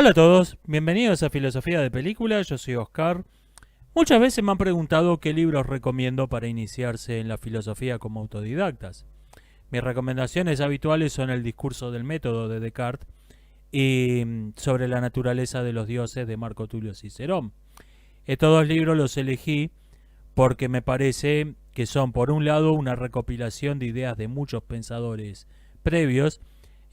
Hola a todos, bienvenidos a Filosofía de Película, yo soy Oscar. Muchas veces me han preguntado qué libros recomiendo para iniciarse en la filosofía como autodidactas. Mis recomendaciones habituales son El discurso del método de Descartes y Sobre la naturaleza de los dioses de Marco Tulio Cicerón. Estos dos libros los elegí porque me parece que son, por un lado, una recopilación de ideas de muchos pensadores previos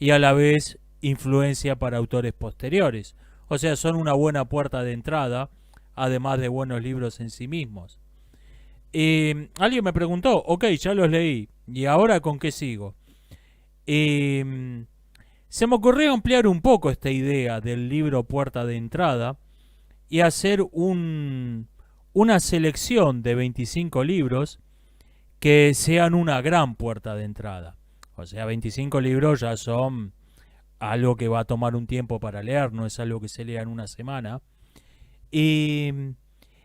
y a la vez influencia para autores posteriores. O sea, son una buena puerta de entrada, además de buenos libros en sí mismos. Alguien me preguntó, ok, ya los leí, ¿y ahora con qué sigo? Y se me ocurrió ampliar un poco esta idea del libro puerta de entrada y hacer una selección de 25 libros que sean una gran puerta de entrada. O sea, 25 libros ya son algo que va a tomar un tiempo para leer, no es algo que se lea en una semana. Y,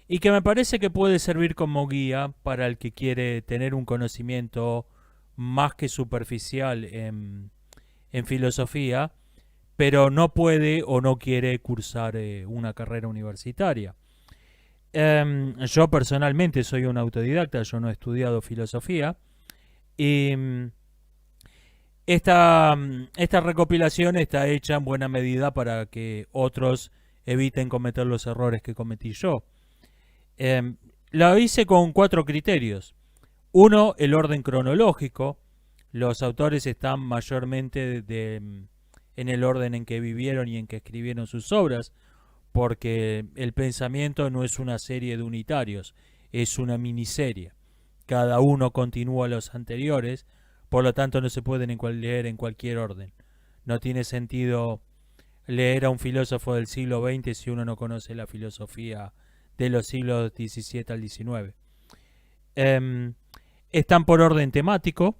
y que me parece que puede servir como guía para el que quiere tener un conocimiento más que superficial en filosofía, pero no puede o no quiere cursar una carrera universitaria. Yo personalmente soy un autodidacta, yo no he estudiado filosofía y esta recopilación está hecha en buena medida para que otros eviten cometer los errores que cometí yo. La hice con 4 criterios. Uno, el orden cronológico. Los autores están mayormente en el orden en que vivieron y en que escribieron sus obras, porque el pensamiento no es una serie de unitarios, es una miniserie. Cada uno continúa los anteriores, por lo tanto no se pueden leer en cualquier orden. No tiene sentido leer a un filósofo del siglo XX si uno no conoce la filosofía de los siglos XVII al XIX. Están por orden temático.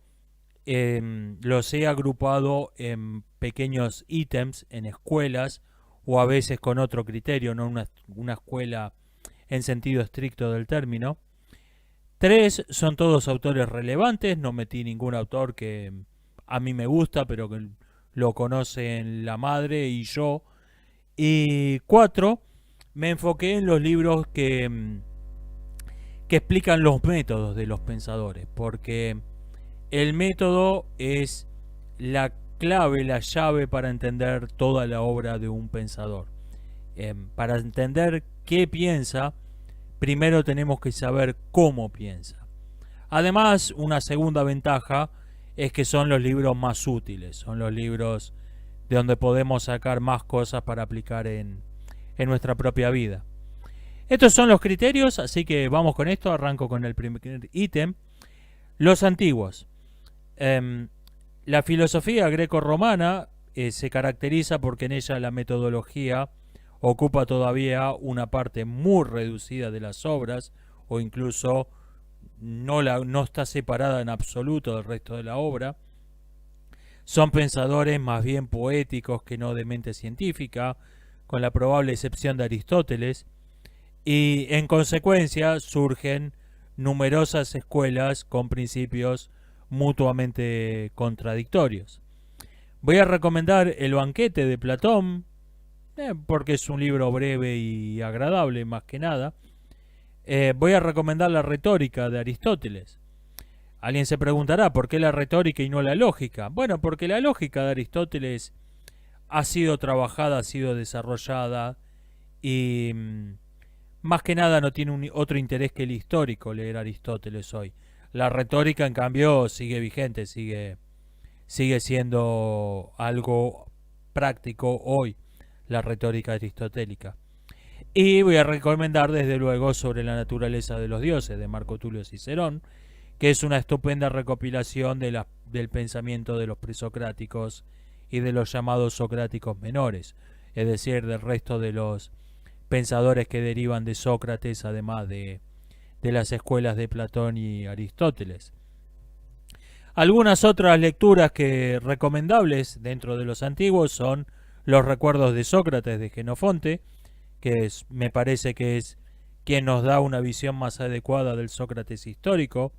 Los he agrupado en pequeños ítems en escuelas o a veces con otro criterio, no una escuela en sentido estricto del término. 3 son todos autores relevantes, no metí ningún autor que a mí me gusta, pero que lo conocen la madre y yo. Y 4, me enfoqué en los libros que explican los métodos de los pensadores, porque el método es la clave, la llave para entender toda la obra de un pensador. Para entender qué piensa, primero tenemos que saber cómo piensa. Además, una segunda ventaja es que son los libros más útiles, son los libros de donde podemos sacar más cosas para aplicar en nuestra propia vida. Estos son los criterios, así que vamos con esto, arranco con el primer ítem. Los antiguos. La filosofía greco-romana se caracteriza porque en ella la metodología ocupa todavía una parte muy reducida de las obras, o incluso no está separada en absoluto del resto de la obra. Son pensadores más bien poéticos que no de mente científica, con la probable excepción de Aristóteles, y en consecuencia surgen numerosas escuelas con principios mutuamente contradictorios. Voy a recomendar El banquete de Platón, porque es un libro breve y agradable más que nada. Voy a recomendar La retórica de Aristóteles. Alguien se preguntará, ¿por qué la retórica y no la lógica? Bueno, porque la lógica de Aristóteles ha sido trabajada, ha sido desarrollada y más que nada no tiene otro interés que el histórico leer Aristóteles hoy. La retórica, en cambio, sigue vigente, sigue siendo algo práctico hoy, la retórica aristotélica. Y voy a recomendar desde luego Sobre la naturaleza de los dioses de Marco Tulio Cicerón, que es una estupenda recopilación del pensamiento de los presocráticos y de los llamados socráticos menores, es decir, del resto de los pensadores que derivan de Sócrates, además de las escuelas de Platón y Aristóteles. Algunas otras lecturas que recomendables dentro de los antiguos son Los recuerdos de Sócrates de Genofonte, que me parece que es quien nos da una visión más adecuada del Sócrates histórico.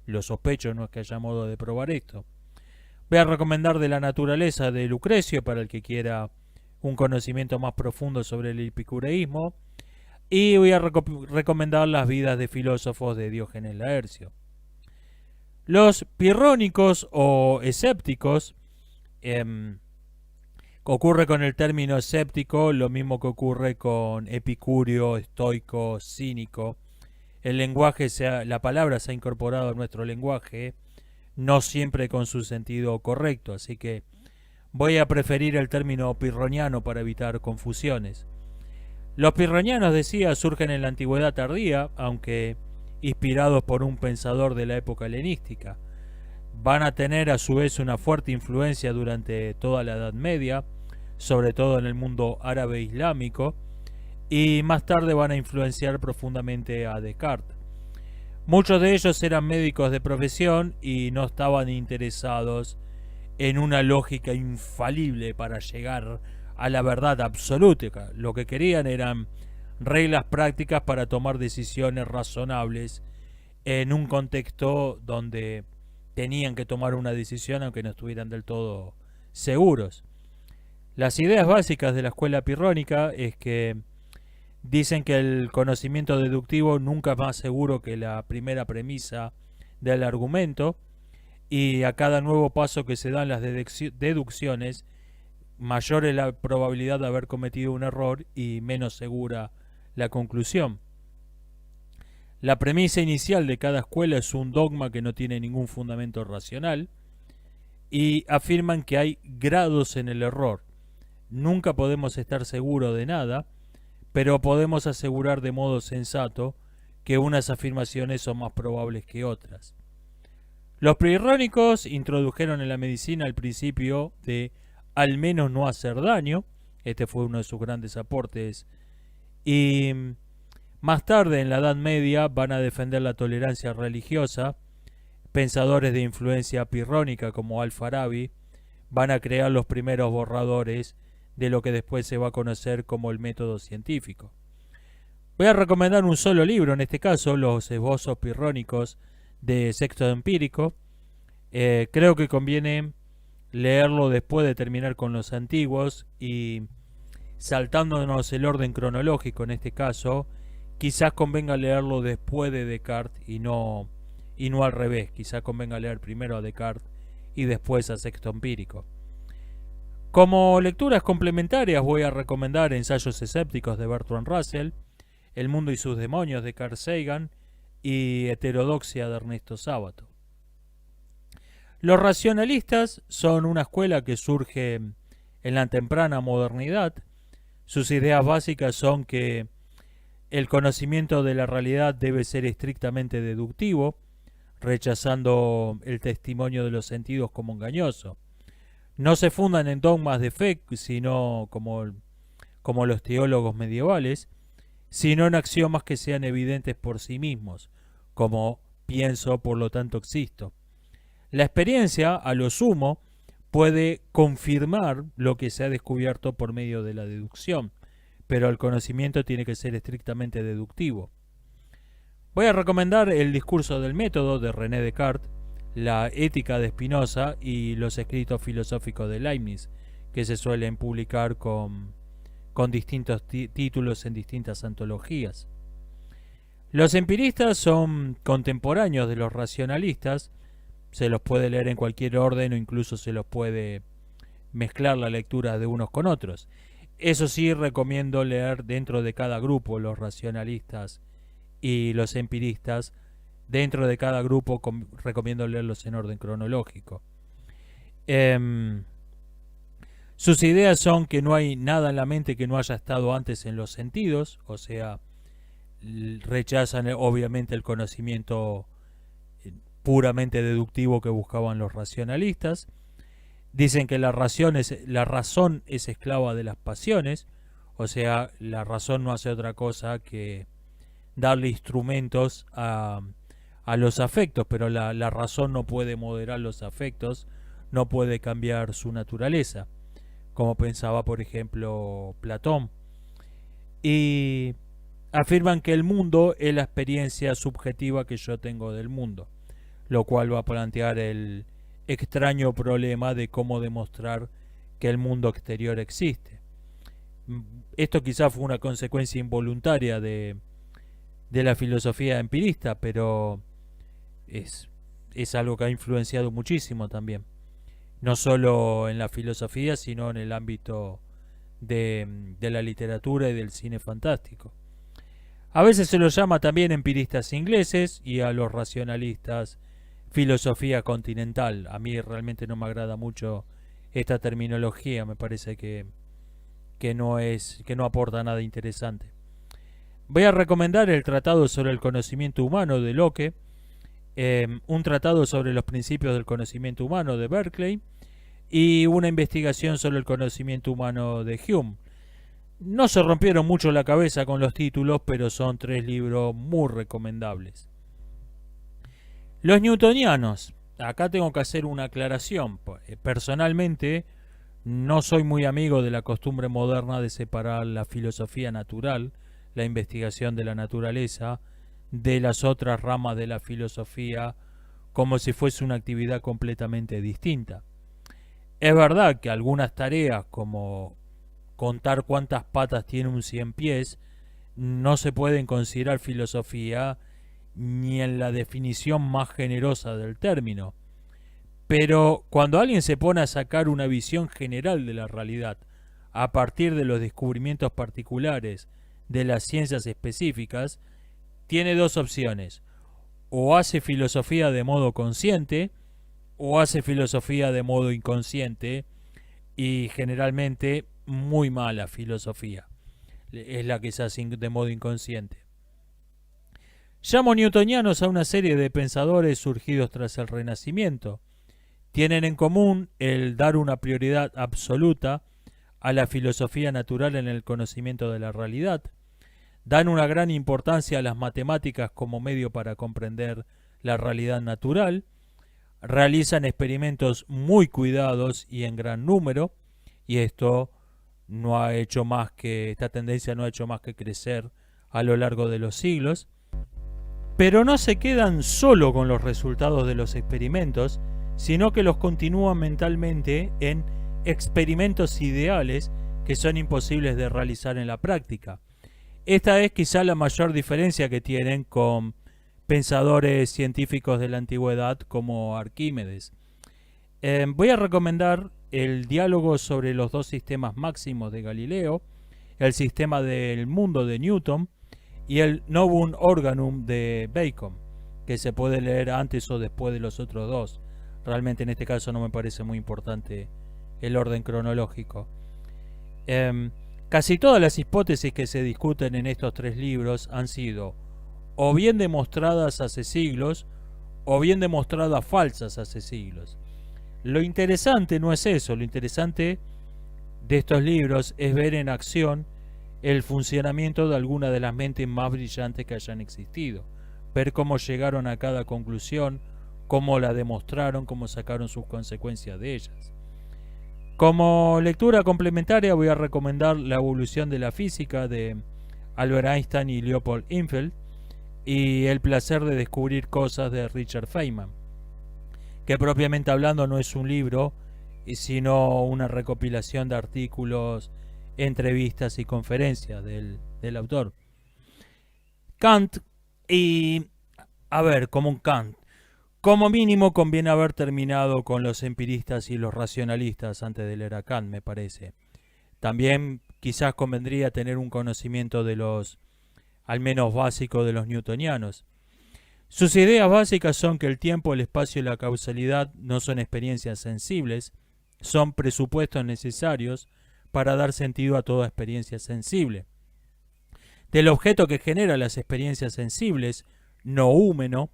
Lo sospecho, no es que haya modo de probar esto. Voy a recomendar De la naturaleza de Lucrecio para el que quiera un conocimiento más profundo sobre el epicureísmo. Y voy a recomendar las vidas de filósofos de Diógenes Laercio. Los pirrónicos o escépticos, ocurre con el término escéptico lo mismo que ocurre con epicúreo, estoico, cínico. El lenguaje, la palabra se ha incorporado a nuestro lenguaje, no siempre con su sentido correcto, así que voy a preferir el término pirroniano para evitar confusiones. Los pirronianos, decía, surgen en la antigüedad tardía, aunque inspirados por un pensador de la época helenística. Van a tener a su vez una fuerte influencia durante toda la Edad Media, sobre todo en el mundo árabe islámico, y más tarde van a influenciar profundamente a Descartes. Muchos de ellos eran médicos de profesión y no estaban interesados en una lógica infalible para llegar a la verdad absoluta. Lo que querían eran reglas prácticas para tomar decisiones razonables en un contexto donde tenían que tomar una decisión aunque no estuvieran del todo seguros. Las ideas básicas de la escuela pirrónica es que dicen que el conocimiento deductivo nunca es más seguro que la primera premisa del argumento, y a cada nuevo paso que se dan las deducciones, mayor es la probabilidad de haber cometido un error y menos segura la conclusión. La premisa inicial de cada escuela es un dogma que no tiene ningún fundamento racional, y afirman que hay grados en el error. Nunca podemos estar seguros de nada, pero podemos asegurar de modo sensato que unas afirmaciones son más probables que otras. Los pirrónicos introdujeron en la medicina el principio de al menos no hacer daño. Este fue uno de sus grandes aportes. Y más tarde, en la Edad Media, van a defender la tolerancia religiosa. Pensadores de influencia pirrónica como Al-Farabi van a crear los primeros borradores de lo que después se va a conocer como el método científico. Voy a recomendar un solo libro, en este caso, Los esbozos pirrónicos de Sexto Empírico. Creo que conviene leerlo después de terminar con los antiguos y saltándonos el orden cronológico en este caso, quizás convenga leerlo después de Descartes y no al revés. Quizás convenga leer primero a Descartes y después a Sexto Empírico. Como lecturas complementarias voy a recomendar Ensayos escépticos de Bertrand Russell, El mundo y sus demonios de Carl Sagan y Heterodoxia de Ernesto Sábato. Los racionalistas son una escuela que surge en la temprana modernidad. Sus ideas básicas son que el conocimiento de la realidad debe ser estrictamente deductivo, rechazando el testimonio de los sentidos como engañoso. No se fundan en dogmas de fe, sino como los teólogos medievales, sino en axiomas que sean evidentes por sí mismos, como pienso, por lo tanto existo. La experiencia, a lo sumo, puede confirmar lo que se ha descubierto por medio de la deducción, pero el conocimiento tiene que ser estrictamente deductivo. Voy a recomendar El discurso del método de René Descartes, La ética de Spinoza y los escritos filosóficos de Leibniz, que se suelen publicar con distintos títulos en distintas antologías. Los empiristas son contemporáneos de los racionalistas. Se los puede leer en cualquier orden o incluso se los puede mezclar la lectura de unos con otros. Eso sí, recomiendo leer dentro de cada grupo los racionalistas y los empiristas. Dentro de cada grupo recomiendo leerlos en orden cronológico. Sus ideas son que no hay nada en la mente que no haya estado antes en los sentidos, o sea, rechazan obviamente el conocimiento puramente deductivo que buscaban los racionalistas. Dicen que la razón es esclava de las pasiones, o sea, la razón no hace otra cosa que darle instrumentos a los afectos, pero la razón no puede moderar los afectos, no puede cambiar su naturaleza, como pensaba por ejemplo Platón. Y afirman que el mundo es la experiencia subjetiva que yo tengo del mundo, lo cual va a plantear el extraño problema de cómo demostrar que el mundo exterior existe. Esto quizás fue una consecuencia involuntaria de la filosofía empirista, pero es, es algo que ha influenciado muchísimo también. No solo en la filosofía, sino en el ámbito de la literatura y del cine fantástico. A veces se los llama también empiristas ingleses y a los racionalistas filosofía continental. A mí realmente no me agrada mucho esta terminología, me parece que no aporta nada interesante. Voy a recomendar el Tratado sobre el Conocimiento Humano de Locke, un tratado sobre los principios del conocimiento humano de Berkeley y una investigación sobre el conocimiento humano de Hume. No se rompieron mucho la cabeza con los títulos, pero son 3 libros muy recomendables. Los newtonianos. Acá tengo que hacer una aclaración. Personalmente, no soy muy amigo de la costumbre moderna de separar la filosofía natural, la investigación de la naturaleza, de las otras ramas de la filosofía, como si fuese una actividad completamente distinta. Es verdad que algunas tareas, como contar cuántas patas tiene un 100 pies, no se pueden considerar filosofía ni en la definición más generosa del término. Pero cuando alguien se pone a sacar una visión general de la realidad a partir de los descubrimientos particulares de las ciencias específicas, tiene 2 opciones. O hace filosofía de modo consciente o hace filosofía de modo inconsciente, y generalmente muy mala filosofía es la que se hace de modo inconsciente. Llamo newtonianos a una serie de pensadores surgidos tras el Renacimiento. Tienen en común el dar una prioridad absoluta a la filosofía natural en el conocimiento de la realidad. Dan una gran importancia a las matemáticas como medio para comprender la realidad natural. Realizan experimentos muy cuidados y en gran número, y esto no ha hecho más que, esta tendencia no ha hecho más que crecer a lo largo de los siglos. Pero no se quedan solo con los resultados de los experimentos, sino que los continúan mentalmente en experimentos ideales que son imposibles de realizar en la práctica. Esta es quizá la mayor diferencia que tienen con pensadores científicos de la antigüedad como Arquímedes. Voy a recomendar el diálogo sobre los 2 sistemas máximos de Galileo, el sistema del mundo de Newton y el Novum Organum de Bacon, que se puede leer antes o después de los otros 2. Realmente en este caso no me parece muy importante el orden cronológico. Casi todas las hipótesis que se discuten en estos 3 libros han sido o bien demostradas hace siglos o bien demostradas falsas hace siglos. Lo interesante no es eso, lo interesante de estos libros es ver en acción el funcionamiento de alguna de las mentes más brillantes que hayan existido, ver cómo llegaron a cada conclusión, cómo la demostraron, cómo sacaron sus consecuencias de ellas. Como lectura complementaria voy a recomendar La evolución de la física de Albert Einstein y Leopold Infeld y El placer de descubrir cosas de Richard Feynman, que propiamente hablando no es un libro, sino una recopilación de artículos, entrevistas y conferencias del autor. Kant, y a ver, como un Kant, como mínimo conviene haber terminado con los empiristas y los racionalistas antes de leer a Kant, me parece. También quizás convendría tener un conocimiento de los, al menos básico, de los newtonianos. Sus ideas básicas son que el tiempo, el espacio y la causalidad no son experiencias sensibles, son presupuestos necesarios para dar sentido a toda experiencia sensible. Del objeto que genera las experiencias sensibles, noúmeno,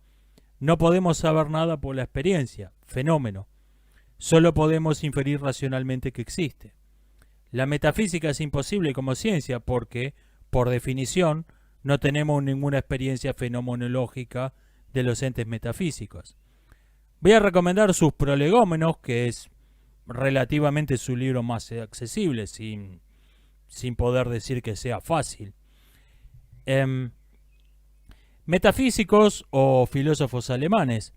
no podemos saber nada por la experiencia, fenómeno. Solo podemos inferir racionalmente que existe. La metafísica es imposible como ciencia porque, por definición, no tenemos ninguna experiencia fenomenológica de los entes metafísicos. Voy a recomendar sus prolegómenos, que es relativamente su libro más accesible, sin poder decir que sea fácil. Metafísicos o filósofos alemanes.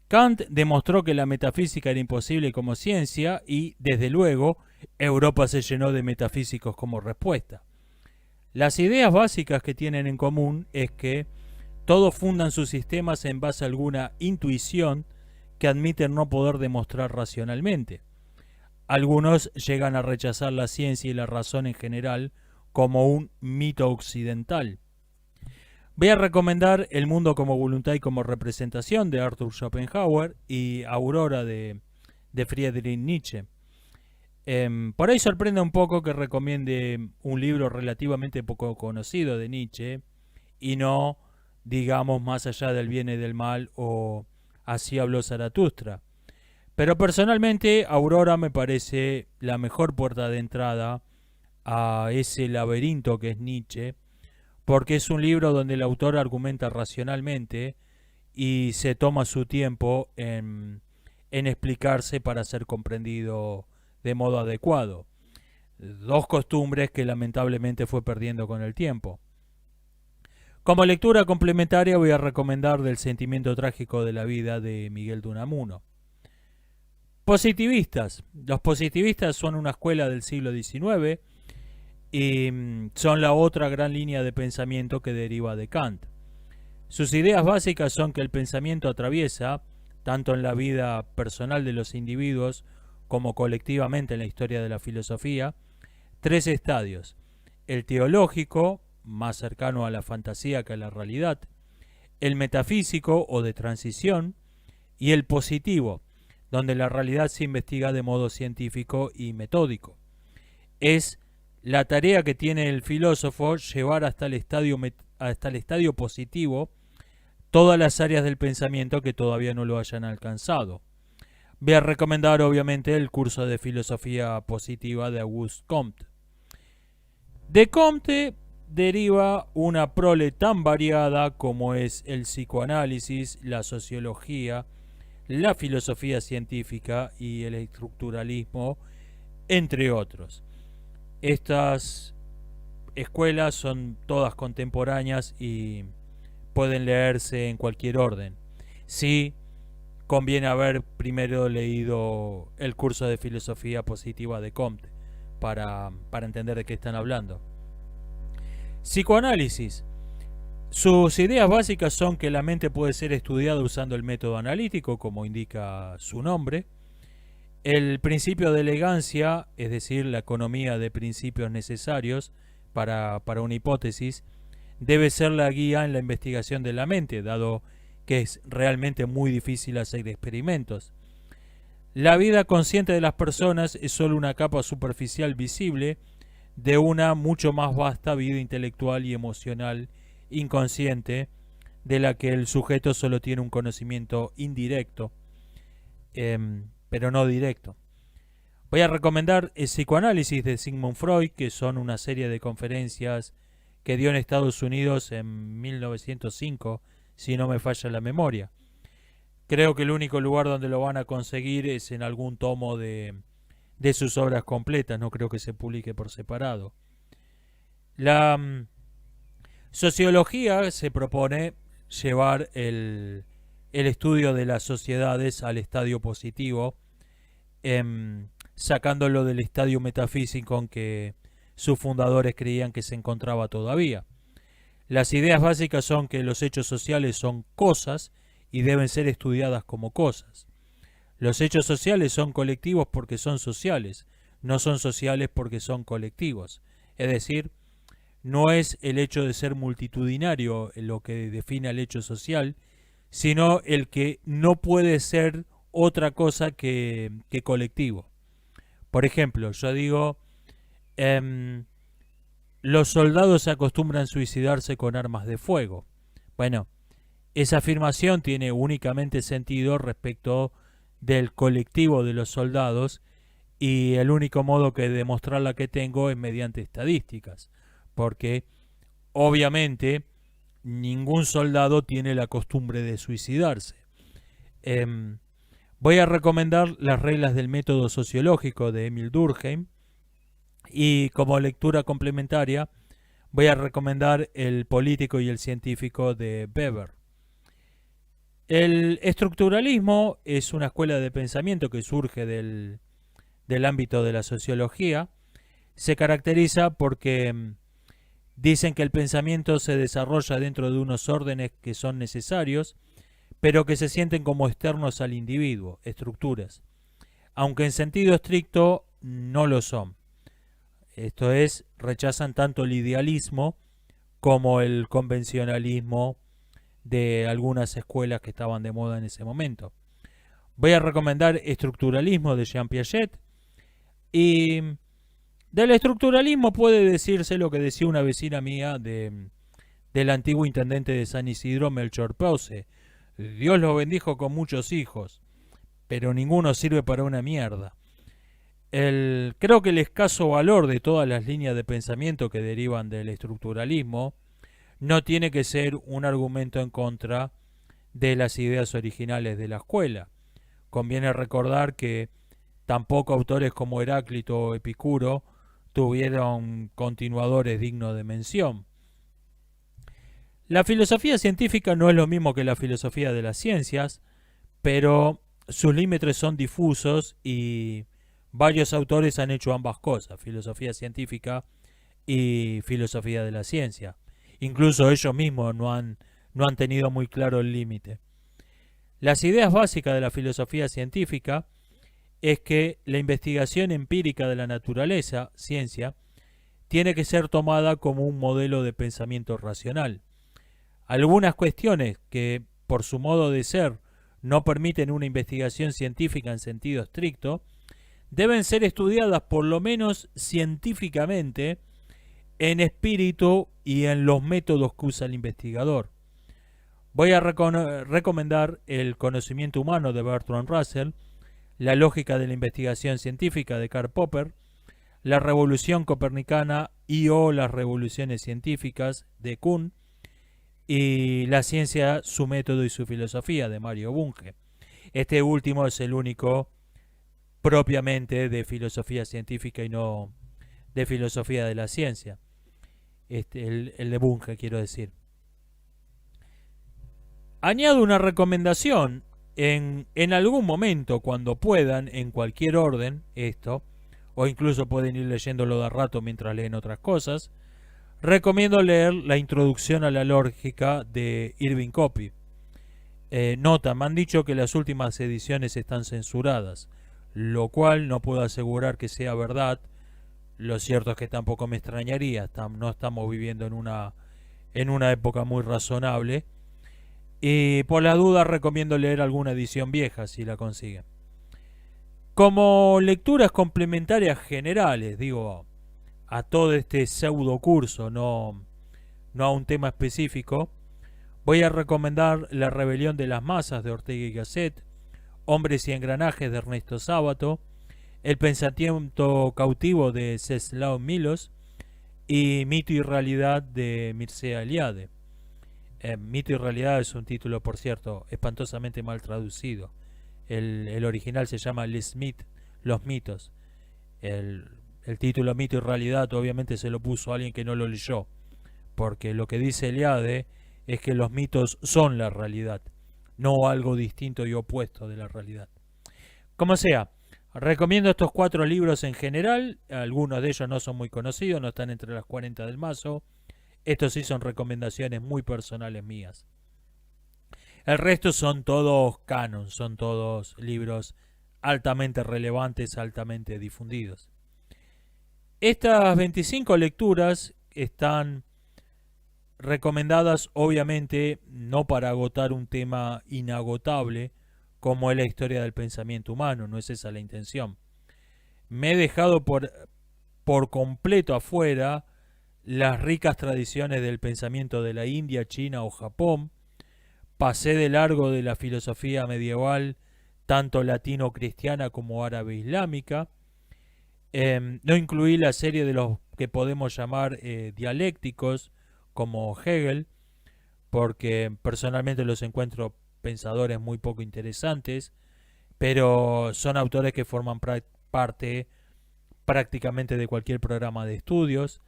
Kant demostró que la metafísica era imposible como ciencia y, desde luego, Europa se llenó de metafísicos como respuesta. Las ideas básicas que tienen en común es que todos fundan sus sistemas en base a alguna intuición que admiten no poder demostrar racionalmente. Algunos llegan a rechazar la ciencia y la razón en general como un mito occidental. Voy a recomendar El mundo como voluntad y como representación de Arthur Schopenhauer y Aurora de Friedrich Nietzsche. Por ahí sorprende un poco que recomiende un libro relativamente poco conocido de Nietzsche y no, digamos, Más allá del bien y del mal o Así habló Zaratustra. Pero personalmente Aurora me parece la mejor puerta de entrada a ese laberinto que es Nietzsche, porque es un libro donde el autor argumenta racionalmente y se toma su tiempo en explicarse para ser comprendido de modo adecuado. Dos costumbres que lamentablemente fue perdiendo con el tiempo. Como lectura complementaria voy a recomendar Del sentimiento trágico de la vida de Miguel de Unamuno. Positivistas. Los positivistas son una escuela del siglo XIX y son la otra gran línea de pensamiento que deriva de Kant. Sus ideas básicas son que el pensamiento atraviesa, tanto en la vida personal de los individuos como colectivamente en la historia de la filosofía, tres estadios: el teológico, más cercano a la fantasía que a la realidad; el metafísico o de transición; y el positivo, donde la realidad se investiga de modo científico y metódico. Es la tarea que tiene el filósofo llevar hasta el estadio positivo todas las áreas del pensamiento que todavía no lo hayan alcanzado. Voy a recomendar obviamente el curso de filosofía positiva de Auguste Comte. De Comte deriva una prole tan variada como es el psicoanálisis, la sociología, la filosofía científica y el estructuralismo, entre otros. Estas escuelas son todas contemporáneas y pueden leerse en cualquier orden. Sí, conviene haber primero leído el curso de filosofía positiva de Comte para entender de qué están hablando. Psicoanálisis. Sus ideas básicas son que la mente puede ser estudiada usando el método analítico, como indica su nombre. El principio de elegancia, es decir, la economía de principios necesarios para una hipótesis, debe ser la guía en la investigación de la mente, dado que es realmente muy difícil hacer experimentos. La vida consciente de las personas es solo una capa superficial visible de una mucho más vasta vida intelectual y emocional inconsciente, de la que el sujeto solo tiene un conocimiento indirecto, pero no directo. Voy a recomendar el psicoanálisis de Sigmund Freud, que son una serie de conferencias que dio en Estados Unidos en 1905, si no me falla la memoria. Creo que el único lugar donde lo van a conseguir es en algún tomo de sus obras completas, no creo que se publique por separado. La sociología se propone llevar el estudio de las sociedades al estadio positivo, sacándolo del estadio metafísico en que sus fundadores creían que se encontraba todavía. Las ideas básicas son que los hechos sociales son cosas y deben ser estudiadas como cosas. Los hechos sociales son colectivos porque son sociales, no son sociales porque son colectivos. Es decir, no es el hecho de ser multitudinario lo que define al hecho social, sino el que no puede ser otra cosa que colectivo. Por ejemplo, yo digo, los soldados se acostumbran a suicidarse con armas de fuego. Bueno, esa afirmación tiene únicamente sentido respecto del colectivo de los soldados y el único modo que demostrarla que tengo es mediante estadísticas, porque obviamente ningún soldado tiene la costumbre de suicidarse. Voy a recomendar Las reglas del método sociológico de Emil Durkheim y como lectura complementaria voy a recomendar El político y el científico de Weber. El estructuralismo es una escuela de pensamiento que surge del ámbito de la sociología. Se caracteriza porque dicen que el pensamiento se desarrolla dentro de unos órdenes que son necesarios, pero que se sienten como externos al individuo, estructuras, aunque en sentido estricto no lo son. Esto es, rechazan tanto el idealismo como el convencionalismo de algunas escuelas que estaban de moda en ese momento. Voy a recomendar Estructuralismo de Jean Piaget. Y del estructuralismo puede decirse lo que decía una vecina mía del antiguo intendente de San Isidro, Melchor Pose. Dios lo bendijo con muchos hijos, pero ninguno sirve para una mierda. Creo que el escaso valor de todas las líneas de pensamiento que derivan del estructuralismo no tiene que ser un argumento en contra de las ideas originales de la escuela. Conviene recordar que tampoco autores como Heráclito o Epicuro tuvieron continuadores dignos de mención. La filosofía científica no es lo mismo que la filosofía de las ciencias, pero sus límites son difusos y varios autores han hecho ambas cosas, filosofía científica y filosofía de la ciencia. Incluso ellos mismos no han tenido muy claro el límite. Las ideas básicas de la filosofía científica es que la investigación empírica de la naturaleza, ciencia, tiene que ser tomada como un modelo de pensamiento racional. Algunas cuestiones que, por su modo de ser, no permiten una investigación científica en sentido estricto, deben ser estudiadas por lo menos científicamente en espíritu y en los métodos que usa el investigador. Voy a recomendar El conocimiento humano de Bertrand Russell, La lógica de la investigación científica de Karl Popper, La revolución copernicana y o las revoluciones científicas de Kuhn y La ciencia, su método y su filosofía de Mario Bunge. Este último es el único propiamente de filosofía científica y no de filosofía de la ciencia. El de Bunge, quiero decir. Añado una recomendación. En algún momento, cuando puedan, en cualquier orden, esto, o incluso pueden ir leyéndolo de rato mientras leen otras cosas, recomiendo leer La introducción a la lógica de Irving Copy. Nota, me han dicho que las últimas ediciones están censuradas, lo cual no puedo asegurar que sea verdad. Lo cierto es que tampoco me extrañaría, no estamos viviendo en una época muy razonable. Y por la duda recomiendo leer alguna edición vieja si la consiguen. Como lecturas complementarias generales, digo, a todo este pseudo curso, no a un tema específico, voy a recomendar La rebelión de las masas de Ortega y Gasset, Hombres y engranajes de Ernesto Sábato, El pensamiento cautivo de Czeslaw Milosz y Mito y realidad de Mircea Eliade. Mito y realidad es un título, por cierto, espantosamente mal traducido. El original se llama Les Mythes, los mitos. El título Mito y realidad obviamente se lo puso alguien que no lo leyó, porque lo que dice Eliade es que los mitos son la realidad, no algo distinto y opuesto de la realidad. Como sea, recomiendo estos 4 libros en general. Algunos de ellos no son muy conocidos, no están entre las 40 del mazo. Estos sí son recomendaciones muy personales mías. El resto son todos canon, son todos libros altamente relevantes, altamente difundidos. Estas 25 lecturas están recomendadas obviamente no para agotar un tema inagotable como es la historia del pensamiento humano, no es esa la intención. Me he dejado por completo afuera las ricas tradiciones del pensamiento de la India, China o Japón. Pasé de largo de la filosofía medieval, tanto latino-cristiana como árabe-islámica. No incluí la serie de los que podemos llamar dialécticos, como Hegel, porque personalmente los encuentro pensadores muy poco interesantes, pero son autores que forman parte prácticamente de cualquier programa de estudios.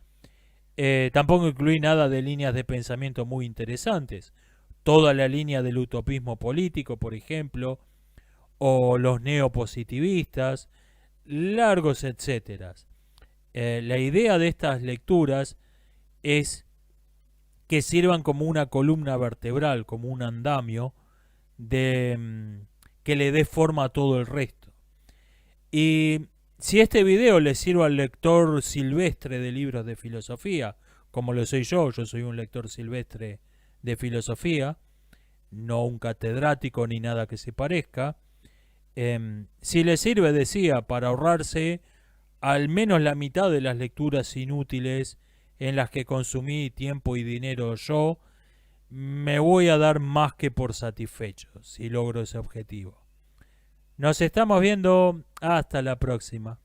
Tampoco incluí nada de líneas de pensamiento muy interesantes, toda la línea del utopismo político, por ejemplo, o los neopositivistas, largos etcéteras. La idea de estas lecturas es que sirvan como una columna vertebral, como un andamio que le dé forma a todo el resto. Y si este video le sirve al lector silvestre de libros de filosofía, como lo soy yo soy un lector silvestre de filosofía, no un catedrático ni nada que se parezca, si le sirve, decía, para ahorrarse al menos la mitad de las lecturas inútiles en las que consumí tiempo y dinero yo, me voy a dar más que por satisfecho si logro ese objetivo. Nos estamos viendo. Hasta la próxima.